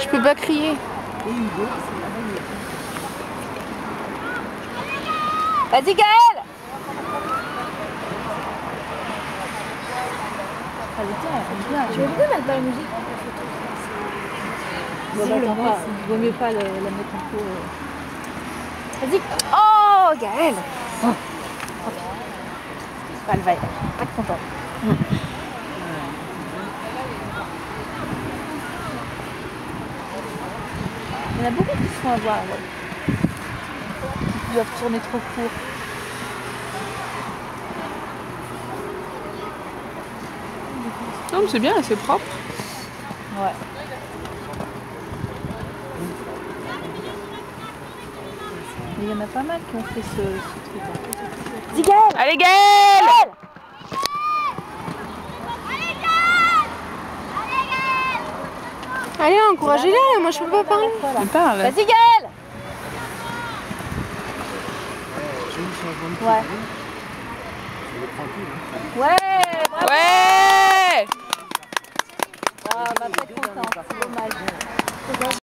Je peux pas crier. Vas-y Gaël. Elle est bien. Tu veux bien mettre pas la musique? Vaut mieux pas la mettre en cours. Vas-y. Oh Gaël. Elle va être contente. Il y en a beaucoup qui se font avoir. Ils doivent tourner trop court. Non, mais c'est bien, c'est propre. Ouais. Mais il y en a pas mal qui ont fait ce truc. Vas-y Gaël. Allez, Gaël! Allez, encouragez-la, moi je peux pas parler. Elle parle. Vas-y Gaël. Ouais. Ouais. Bravo. Ouais!